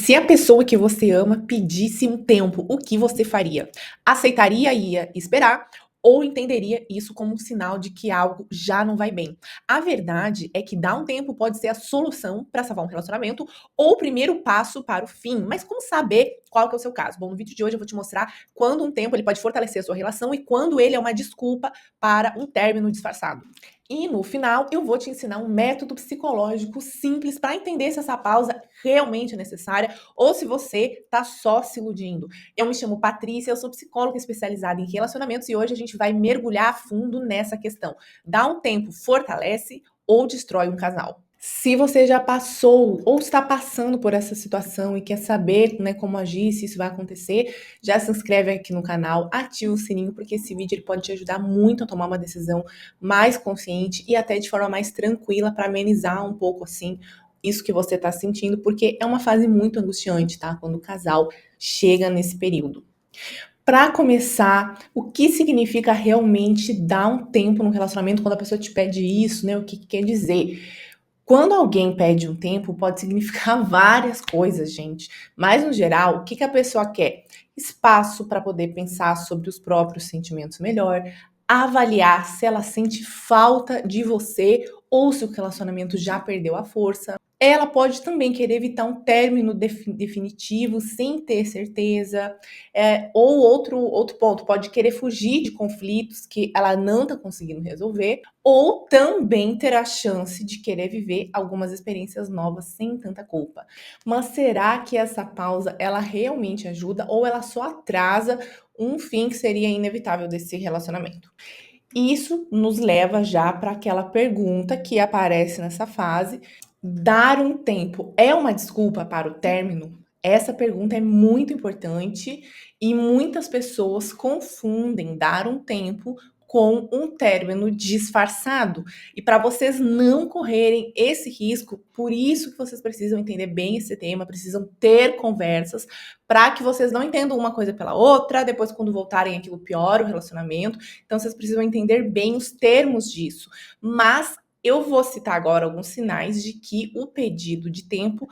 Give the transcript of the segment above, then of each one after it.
Se a pessoa que você ama pedisse um tempo, o que você faria? Aceitaria e ia esperar ou entenderia isso como um sinal de que algo já não vai bem? A verdade é que dar um tempo pode ser a solução para salvar um relacionamento ou o primeiro passo para o fim. Mas como saber qual que é o seu caso? Bom, no vídeo de hoje eu vou te mostrar quando um tempo ele pode fortalecer a sua relação e quando ele é uma desculpa para um término disfarçado. E no final, eu vou te ensinar um método psicológico simples para entender se essa pausa realmente é necessária ou se você está só se iludindo. Eu me chamo Patrícia, eu sou psicóloga especializada em relacionamentos e hoje a gente vai mergulhar a fundo nessa questão. Dar um tempo fortalece ou destrói um casal? Se você já passou ou está passando por essa situação e quer saber, né, como agir, se isso vai acontecer, já se inscreve aqui no canal, ativa o sininho, porque esse vídeo ele pode te ajudar muito a tomar uma decisão mais consciente e até de forma mais tranquila para amenizar um pouco assim isso que você está sentindo, porque é uma fase muito angustiante, tá? Quando o casal chega nesse período. Para começar, o que significa realmente dar um tempo no relacionamento quando a pessoa te pede isso, né? O que quer dizer? Quando alguém pede um tempo, pode significar várias coisas, gente. Mas, no geral, o que a pessoa quer? Espaço para poder pensar sobre os próprios sentimentos melhor, avaliar se ela sente falta de você ou se o relacionamento já perdeu a força. Ela pode também querer evitar um término definitivo sem ter certeza. Ou outro ponto, pode querer fugir de conflitos que ela não está conseguindo resolver ou também ter a chance de querer viver algumas experiências novas sem tanta culpa. Mas será que essa pausa ela realmente ajuda ou ela só atrasa um fim que seria inevitável desse relacionamento? Isso nos leva já para aquela pergunta que aparece nessa fase: dar um tempo é uma desculpa para o término? Essa pergunta é muito importante e muitas pessoas confundem dar um tempo com um término disfarçado. E para vocês não correrem esse risco, por isso que vocês precisam entender bem esse tema, precisam ter conversas para que vocês não entendam uma coisa pela outra, depois quando voltarem aquilo piora o relacionamento. Então vocês precisam entender bem os termos disso. Mas eu vou citar agora alguns sinais de que o pedido de tempo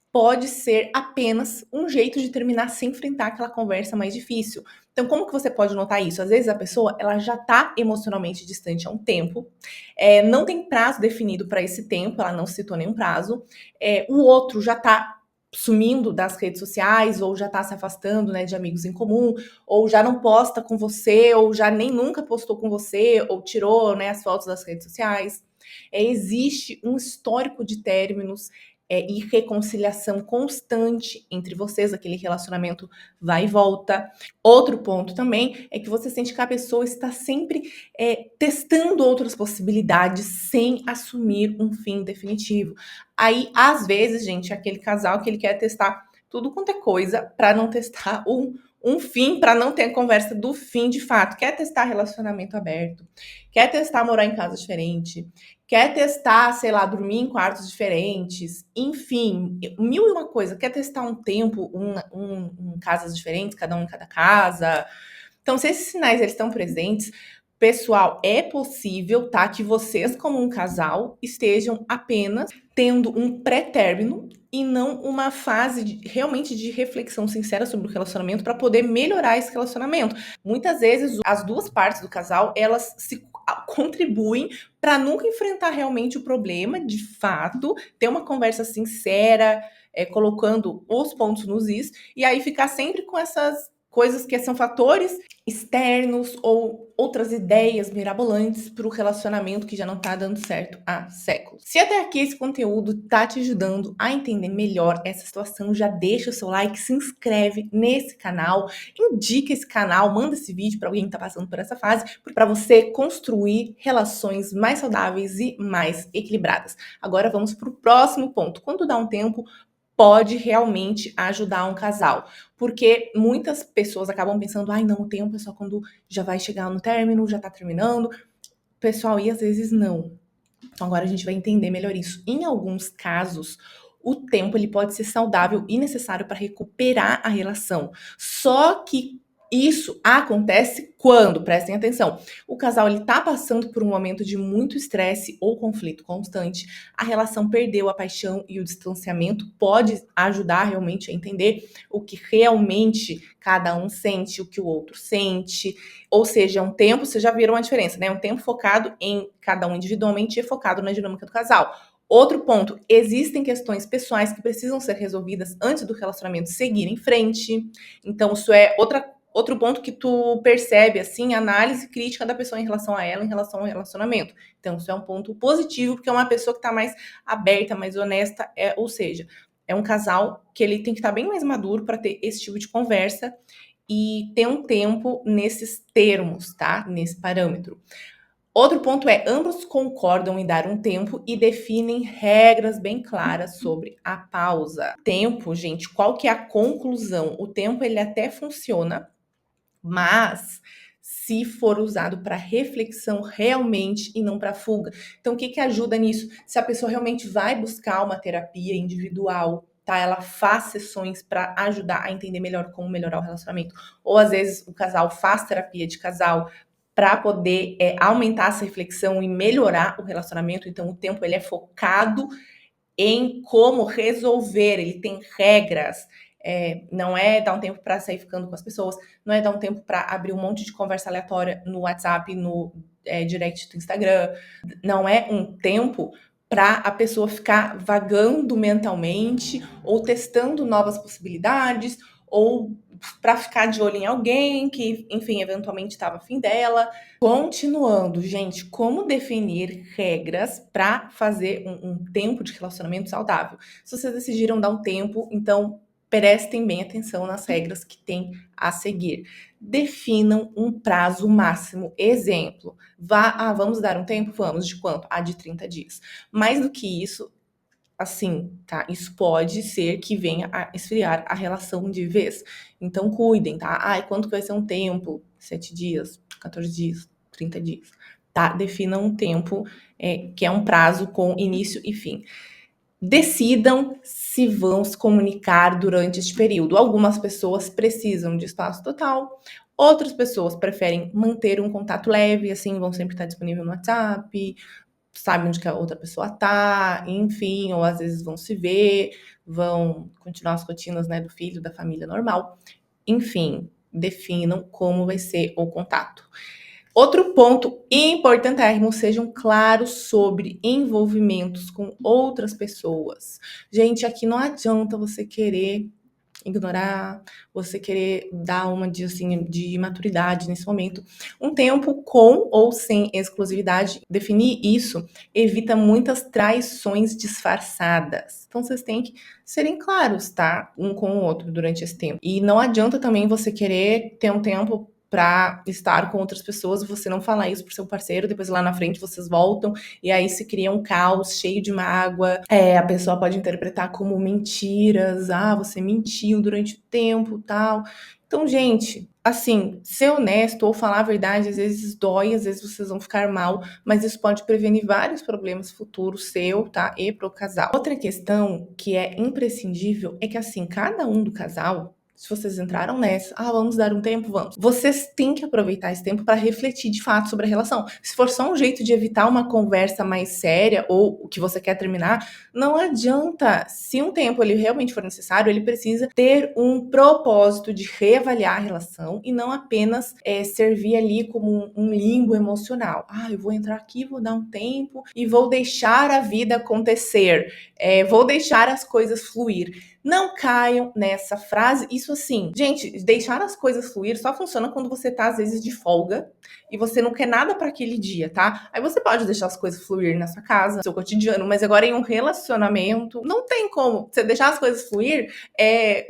pode ser apenas um jeito de terminar sem enfrentar aquela conversa mais difícil. Então, como que você pode notar isso? Às vezes a pessoa ela já está emocionalmente distante há um tempo, não tem prazo definido para esse tempo, ela não citou nenhum prazo, o outro já está sumindo das redes sociais, ou já está se afastando, né, de amigos em comum, ou já não posta com você, ou já nem nunca postou com você, ou tirou, né, as fotos das redes sociais. Existe um histórico de términos e reconciliação constante entre vocês, aquele relacionamento vai e volta. Outro ponto também é que você sente que a pessoa está sempre testando outras possibilidades sem assumir um fim definitivo. Aí, às vezes, gente, é aquele casal que ele quer testar tudo quanto é coisa para não testar um fim, para não ter a conversa do fim de fato. Quer testar relacionamento aberto, quer testar morar em casa diferente, quer testar, sei lá, dormir em quartos diferentes, enfim, mil e uma coisa. Quer testar um tempo, em casas diferentes, cada um em cada casa. Então, se esses sinais eles estão presentes, pessoal, é possível, tá, que vocês como um casal estejam apenas tendo um pré-término e não uma fase realmente de reflexão sincera sobre o relacionamento para poder melhorar esse relacionamento. Muitas vezes as duas partes do casal, elas se contribuem para nunca enfrentar realmente o problema, de fato, ter uma conversa sincera, colocando os pontos nos is, e aí ficar sempre com essas coisas que são fatores externos ou outras ideias mirabolantes para o relacionamento que já não está dando certo há séculos. Se até aqui esse conteúdo tá te ajudando a entender melhor essa situação, já deixa o seu like, se inscreve nesse canal, indica esse canal, manda esse vídeo para alguém que está passando por essa fase, para você construir relações mais saudáveis e mais equilibradas. Agora vamos para o próximo ponto. Quando dá um tempo, pode realmente ajudar um casal. Porque muitas pessoas acabam pensando, ai, não, o tempo é só quando já vai chegar no término, já tá terminando. Pessoal, e às vezes não. Então agora a gente vai entender melhor isso. Em alguns casos, o tempo ele pode ser saudável e necessário para recuperar a relação. Só que Isso acontece quando, prestem atenção, o casal ele tá passando por um momento de muito estresse ou conflito constante, a relação perdeu a paixão e o distanciamento pode ajudar realmente a entender o que realmente cada um sente, o que o outro sente, ou seja, é um tempo, vocês já viram a diferença, né? Um tempo focado em cada um individualmente e focado na dinâmica do casal. Outro ponto, existem questões pessoais que precisam ser resolvidas antes do relacionamento seguir em frente. Então, isso é outro ponto que tu percebe, assim, a análise crítica da pessoa em relação a ela, em relação ao relacionamento. Então, isso é um ponto positivo, porque é uma pessoa que está mais aberta, mais honesta, ou seja, é um casal que ele tem que estar bem mais maduro para ter esse tipo de conversa e ter um tempo nesses termos, tá? Nesse parâmetro. Outro ponto é, ambos concordam em dar um tempo e definem regras bem claras sobre a pausa. Tempo, gente, qual que é a conclusão? O tempo, ele até funciona, mas se for usado para reflexão realmente e não para fuga. Então, o que que ajuda nisso? Se a pessoa realmente vai buscar uma terapia individual, tá? Ela faz sessões para ajudar a entender melhor como melhorar o relacionamento. Ou às vezes o casal faz terapia de casal para poder aumentar essa reflexão e melhorar o relacionamento. Então, o tempo ele é focado em como resolver, ele tem regras. Não é dar um tempo para sair ficando com as pessoas, não é dar um tempo para abrir um monte de conversa aleatória no WhatsApp, no direct do Instagram, não é um tempo para a pessoa ficar vagando mentalmente ou testando novas possibilidades ou para ficar de olho em alguém que, enfim, eventualmente estava afim dela. Continuando, gente, como definir regras para fazer um tempo de relacionamento saudável? Se vocês decidiram dar um tempo, então prestem bem atenção nas regras que tem a seguir. Definam um prazo máximo. Exemplo, vamos dar um tempo? Vamos. De quanto? De 30 dias. Mais do que isso, assim, tá? Isso pode ser que venha a esfriar a relação de vez. Então, cuidem, tá? Quanto que vai ser um tempo? 7 dias, 14 dias, 30 dias. Tá? Definam um tempo que é um prazo com início e fim. Decidam se vão se comunicar durante este período. Algumas pessoas precisam de espaço total, outras pessoas preferem manter um contato leve, assim, vão sempre estar disponível no WhatsApp, sabem onde que a outra pessoa tá, enfim, ou às vezes vão se ver, vão continuar as rotinas, né, do filho, da família normal. Enfim, definam como vai ser o contato. Outro ponto importantíssimo, sejam claros sobre envolvimentos com outras pessoas. Gente, aqui não adianta você querer ignorar, você querer dar uma de maturidade nesse momento. Um tempo com ou sem exclusividade, definir isso evita muitas traições disfarçadas. Então vocês têm que serem claros, tá? Um com o outro durante esse tempo. E não adianta também você querer ter um tempo para estar com outras pessoas e você não falar isso pro seu parceiro, depois lá na frente vocês voltam e aí se cria um caos cheio de mágoa. A pessoa pode interpretar como mentiras, você mentiu durante o tempo, tal. Então, gente, assim, ser honesto ou falar a verdade às vezes dói, às vezes vocês vão ficar mal, mas isso pode prevenir vários problemas futuros seu, tá? E pro casal. Outra questão que é imprescindível é que assim, cada um do casal, se vocês entraram nessa, vamos dar um tempo, vamos. Vocês têm que aproveitar esse tempo para refletir de fato sobre a relação. Se for só um jeito de evitar uma conversa mais séria ou o que você quer terminar, não adianta. Se um tempo ele realmente for necessário, ele precisa ter um propósito de reavaliar a relação e não apenas servir ali como um limbo emocional. Eu vou entrar aqui, vou dar um tempo e vou deixar a vida acontecer. Vou deixar as coisas fluir. Não caiam nessa frase. Isso assim, gente, deixar as coisas fluir só funciona quando você tá, às vezes, de folga e você não quer nada para aquele dia, tá? Aí você pode deixar as coisas fluir na sua casa, no seu cotidiano, mas agora em um relacionamento, não tem como. Você deixar as coisas fluir,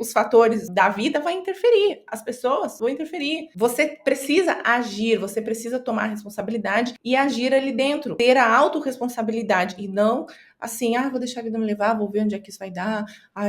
os fatores da vida vão interferir. As pessoas vão interferir. Você precisa agir, você precisa tomar responsabilidade e agir ali dentro. Ter a autorresponsabilidade e não assim, vou deixar a vida me levar, vou ver onde é que isso vai dar,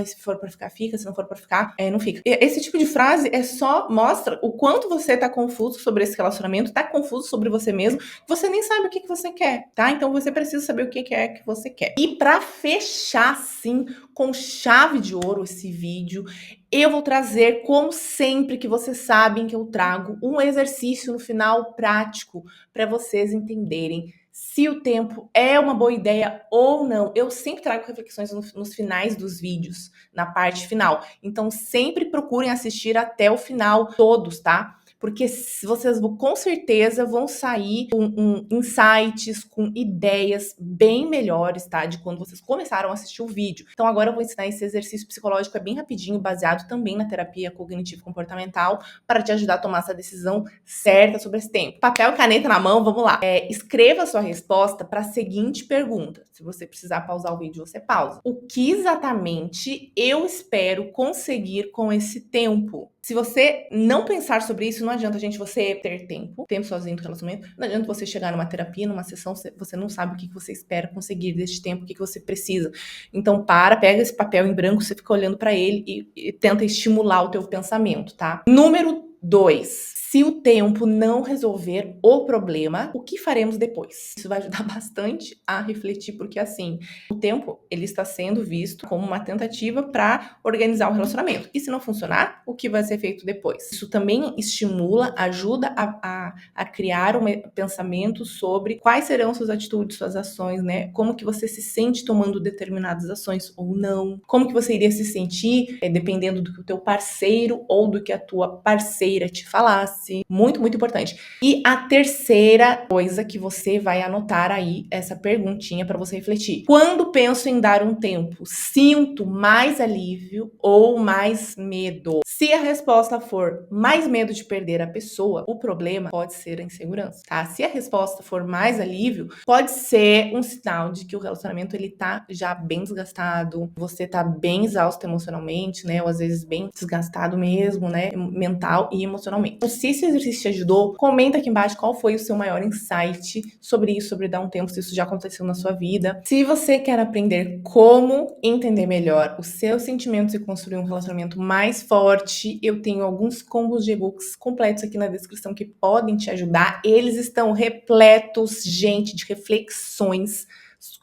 se for pra ficar, fica, se não for pra ficar, não fica. Esse tipo de frase só mostra o quanto você tá confuso sobre esse relacionamento, tá confuso sobre você mesmo, você nem sabe o que você quer, tá? Então você precisa saber o que é que você quer. E pra fechar, assim, com chave de ouro esse vídeo, eu vou trazer, como sempre que vocês sabem que eu trago, um exercício no final prático para vocês entenderem se o tempo é uma boa ideia ou não. Eu sempre trago reflexões nos finais dos vídeos, na parte final. Então, sempre procurem assistir até o final, todos, tá? Porque vocês com certeza vão sair com insights, com ideias bem melhores, tá? De quando vocês começaram a assistir o vídeo. Então agora eu vou ensinar esse exercício psicológico, é bem rapidinho, baseado também na terapia cognitivo-comportamental, para te ajudar a tomar essa decisão certa sobre esse tempo. Papel e caneta na mão, vamos lá. Escreva a sua resposta para a seguinte pergunta. Se você precisar pausar o vídeo, você pausa. O que exatamente eu espero conseguir com esse tempo? Se você não pensar sobre isso, não adianta, gente, você ter tempo sozinho no relacionamento, não adianta você chegar numa terapia, numa sessão, você não sabe o que você espera conseguir deste tempo, o que você precisa. Então, pega esse papel em branco, você fica olhando para ele e tenta estimular o teu pensamento, tá? Número 2. Se o tempo não resolver o problema, o que faremos depois? Isso vai ajudar bastante a refletir, porque assim, o tempo, ele está sendo visto como uma tentativa para organizar o relacionamento. E se não funcionar, o que vai ser feito depois? Isso também estimula, ajuda a criar um pensamento sobre quais serão suas atitudes, suas ações, né? Como que você se sente tomando determinadas ações ou não? Como que você iria se sentir dependendo do que o teu parceiro ou do que a tua parceira te falasse? Muito, muito importante. E a terceira coisa que você vai anotar aí, essa perguntinha para você refletir. Quando penso em dar um tempo, sinto mais alívio ou mais medo? Se a resposta for mais medo de perder a pessoa, o problema pode ser a insegurança, tá? Se a resposta for mais alívio, pode ser um sinal de que o relacionamento ele tá já bem desgastado, você tá bem exausto emocionalmente, né? Ou às vezes bem desgastado mesmo, né? Mental e emocionalmente. Então, se esse exercício te ajudou, comenta aqui embaixo qual foi o seu maior insight sobre isso, sobre dar um tempo, se isso já aconteceu na sua vida. Se você quer aprender como entender melhor os seus sentimentos e construir um relacionamento mais forte, eu tenho alguns combos de e-books completos aqui na descrição que podem te ajudar. Eles estão repletos, gente, de reflexões,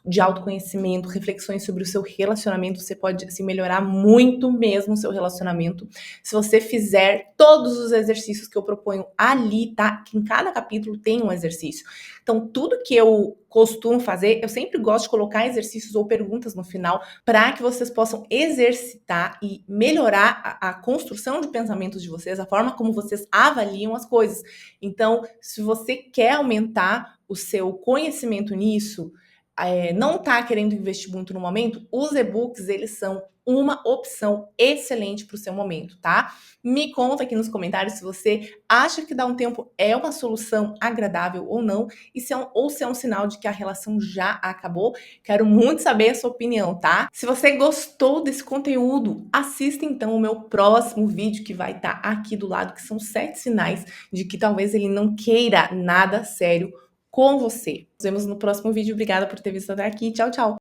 de autoconhecimento, reflexões sobre o seu relacionamento. Você pode assim, melhorar muito mesmo o seu relacionamento se você fizer todos os exercícios que eu proponho ali, tá? Que em cada capítulo tem um exercício. Então, tudo que eu costumo fazer, eu sempre gosto de colocar exercícios ou perguntas no final para que vocês possam exercitar e melhorar a construção de pensamentos de vocês, a forma como vocês avaliam as coisas. Então, se você quer aumentar o seu conhecimento nisso, não está querendo investir muito no momento, os e-books, eles são uma opção excelente para o seu momento, tá? Me conta aqui nos comentários se você acha que dar um tempo é uma solução agradável ou não, e se é um sinal de que a relação já acabou. Quero muito saber a sua opinião, tá? Se você gostou desse conteúdo, assista então o meu próximo vídeo que vai estar aqui do lado, que são 7 sinais de que talvez ele não queira nada sério com você. Nos vemos no próximo vídeo. Obrigada por ter visto até aqui. Tchau, tchau!